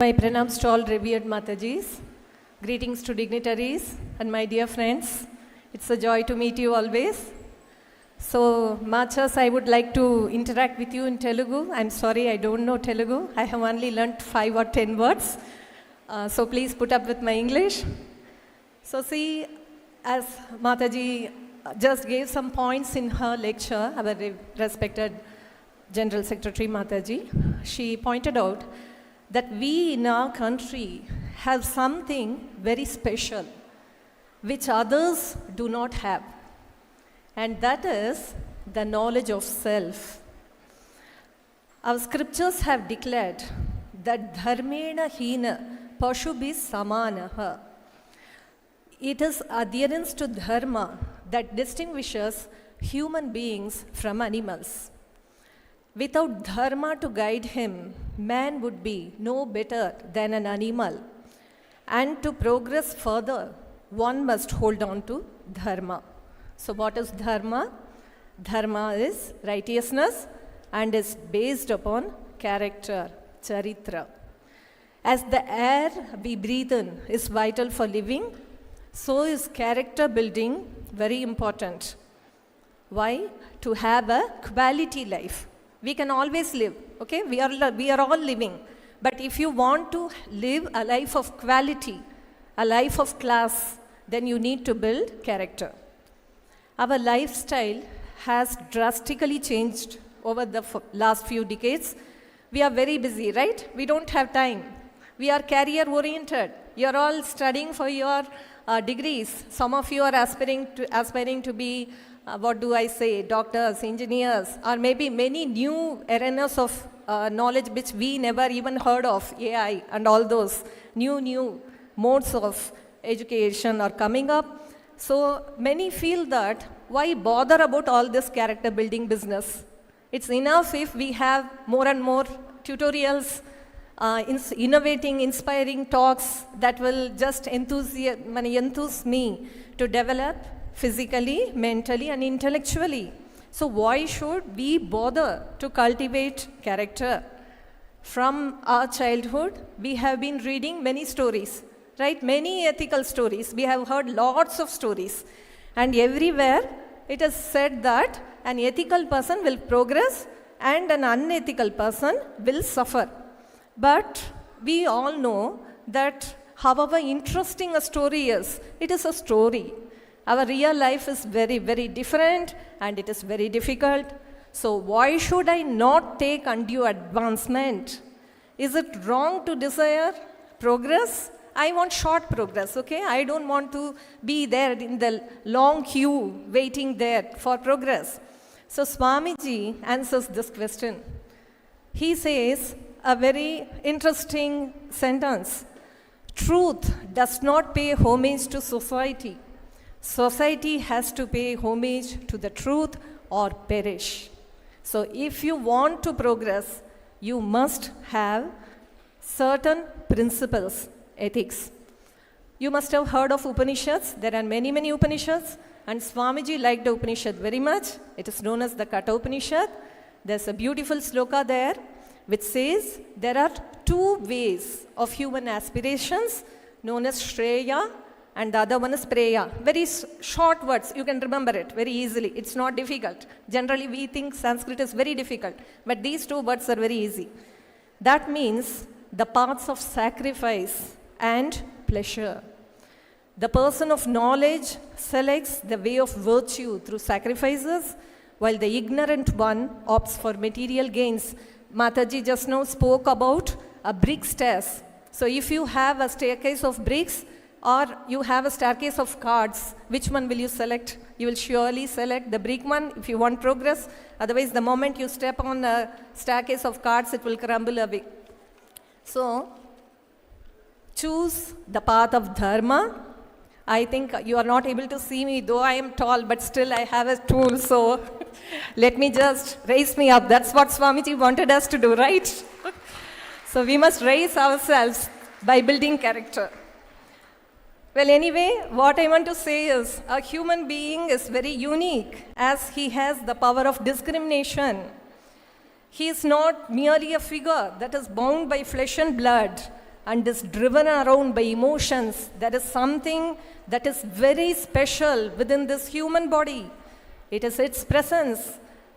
My pranams to all revered Matajis, greetings to dignitaries and my dear friends. It's a joy to meet you always. So, Machas, I would like to interact with you in Telugu. I'm sorry, I don't know Telugu. I have only learnt 5 or 10 words. So please put up with my English. So see, as Mataji just gave some points in her lecture, our respected General Secretary Mataji, she pointed out that we in our country have something very special which others do not have, and that is the knowledge of self. Our scriptures have declared that dharmena hina pashubhi samanaha. It is adherence to dharma that distinguishes human beings from animals. Without dharma to guide him, man would be no better than an animal. And to progress further, one must hold on to dharma. So what is dharma? Dharma is righteousness and is based upon character, charitra. As the air we breathe in is vital for living, so is character building very important. Why? To have a quality life. We can always live, okay? We are all living. But if you want to live a life of quality, a life of class, then you need to build character. Our lifestyle has drastically changed over the last few decades. We are very busy, right? We don't have time. We are career oriented. You're all studying for your degrees. Some of you are aspiring to be doctors, engineers, or maybe many new arenas of knowledge which we never even heard of, AI and all those new modes of education are coming up. So many feel that why bother about all this character building business? It's enough if we have more and more tutorials, innovating, inspiring talks that will just enthuse me to develop physically, mentally, and intellectually. So why should we bother to cultivate character? From our childhood, we have been reading many stories, right? Many ethical stories. We have heard lots of stories. And everywhere, it is said that an ethical person will progress and an unethical person will suffer. But we all know that however interesting a story is, it is a story. Our real life is very, very different and it is very difficult. So why should I not take undue advancement? Is it wrong to desire progress? I want short progress, okay? I don't want to be there in the long queue waiting there for progress. So Swamiji answers this question. He says a very interesting sentence. Truth does not pay homage to society. Society has to pay homage to the truth or perish. So if you want to progress, you must have certain principles, ethics. You must have heard of Upanishads. There are many, many Upanishads. And Swamiji liked the Upanishad very much. It is known as the Katha Upanishad. There's a beautiful sloka there which says there are 2 ways of human aspirations known as Shreya and the other one is Preya. Very short words, you can remember it very easily. It's not difficult. Generally, we think Sanskrit is very difficult, but these 2 words are very easy. That means the paths of sacrifice and pleasure. The person of knowledge selects the way of virtue through sacrifices, while the ignorant one opts for material gains. Mataji just now spoke about a brick stairs. So if you have a staircase of bricks, or you have a staircase of cards, which one will you select? You will surely select the brick one if you want progress. Otherwise, the moment you step on a staircase of cards, it will crumble away. So, choose the path of dharma. I think you are not able to see me, though I am tall, but still I have a tool, so let me just raise me up. That's what Swamiji wanted us to do, right? So we must raise ourselves by building character. Well, anyway, what I want to say is a human being is very unique as he has the power of discrimination. He is not merely a figure that is bound by flesh and blood and is driven around by emotions, there is something that is very special within this human body. It is its presence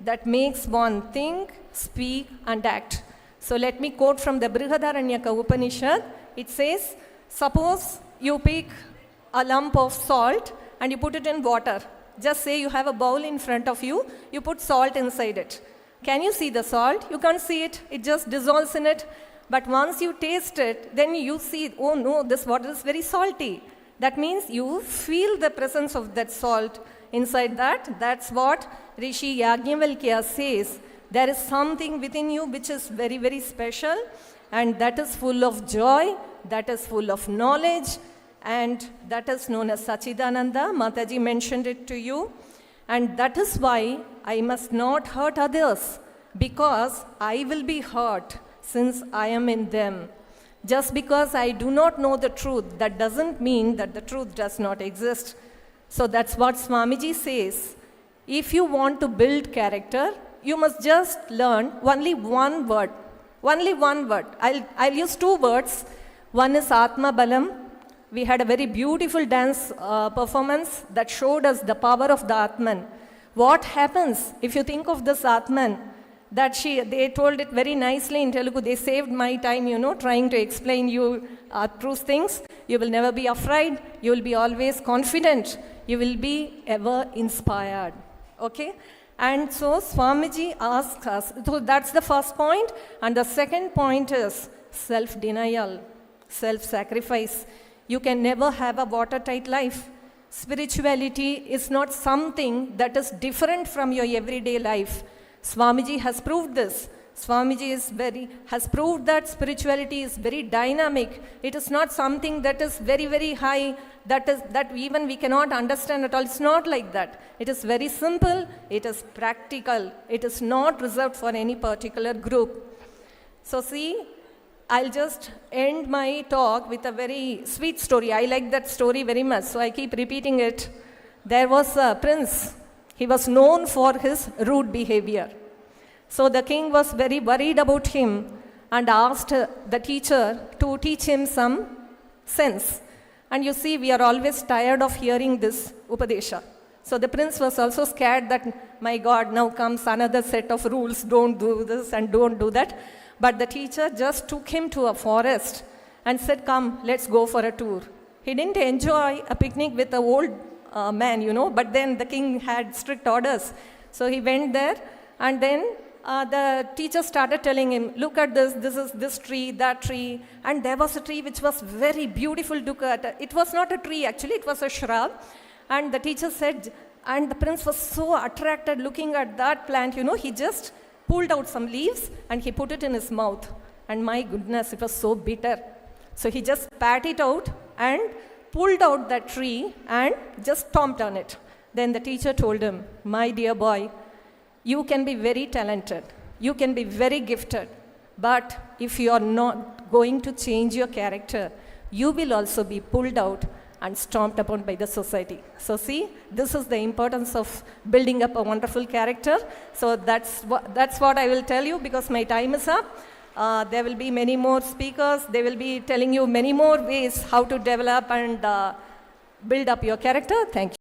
that makes one think, speak, and act. So let me quote from the Brihadaranyaka Upanishad. It says, suppose you pick a lump of salt and you put it in water. Just say you have a bowl in front of you, you put salt inside it. Can you see the salt? You can't see it, it just dissolves in it. But once you taste it, then you see, oh no, this water is very salty. That means you feel the presence of that salt inside that. That's what Rishi Yajnavalkya says. There is something within you which is very, very special, and that is full of joy, that is full of knowledge, and that is known as Sachidananda. Mataji mentioned it to you. And that is why I must not hurt others, because I will be hurt since I am in them. Just because I do not know the truth, that doesn't mean that the truth does not exist. So that's what Swamiji says. If you want to build character, you must just learn only one word. Only one word. I'll use two words. One is Atma Balam. We had a very beautiful dance performance that showed us the power of the Atman. What happens if you think of this Atman? They told it very nicely in Telugu. They saved my time, trying to explain you through things. You will never be afraid. You will be always confident. You will be ever inspired. Okay? And so Swamiji asks us, so that's the first point. And the second point is self-denial, self-sacrifice. You can never have a watertight life. Spirituality is not something that is different from your everyday life. Swamiji has proved this. Swamiji has proved that spirituality is very dynamic. It is not something that is very, very high, that even we cannot understand at all. It's not like that. It is very simple. It is practical. It is not reserved for any particular group. So see, I'll just end my talk with a very sweet story. I like that story very much, so I keep repeating it. There was a prince. He was known for his rude behavior. So the king was very worried about him and asked the teacher to teach him some sense. And you see, we are always tired of hearing this Upadesha. So the prince was also scared that, my God, now comes another set of rules. Don't do this and don't do that. But the teacher just took him to a forest and said, come, let's go for a tour. He didn't enjoy a picnic with an old man, but then the king had strict orders. So he went there, and then the teacher started telling him, look at this is this tree, that tree. And there was a tree which was very beautiful to look at. It was not a tree actually, it was a shrub. And the teacher said, and the prince was so attracted looking at that plant, he just pulled out some leaves and he put it in his mouth. And my goodness, it was so bitter. So he just spat it out and pulled out that tree and just stomped on it. Then the teacher told him, my dear boy, you can be very talented, you can be very gifted, but if you are not going to change your character, you will also be pulled out and stomped upon by the society. So see, this is the importance of building up a wonderful character. So that's what I will tell you, because my time is up. There will be many more speakers. They will be telling you many more ways how to develop and build up your character. Thank you.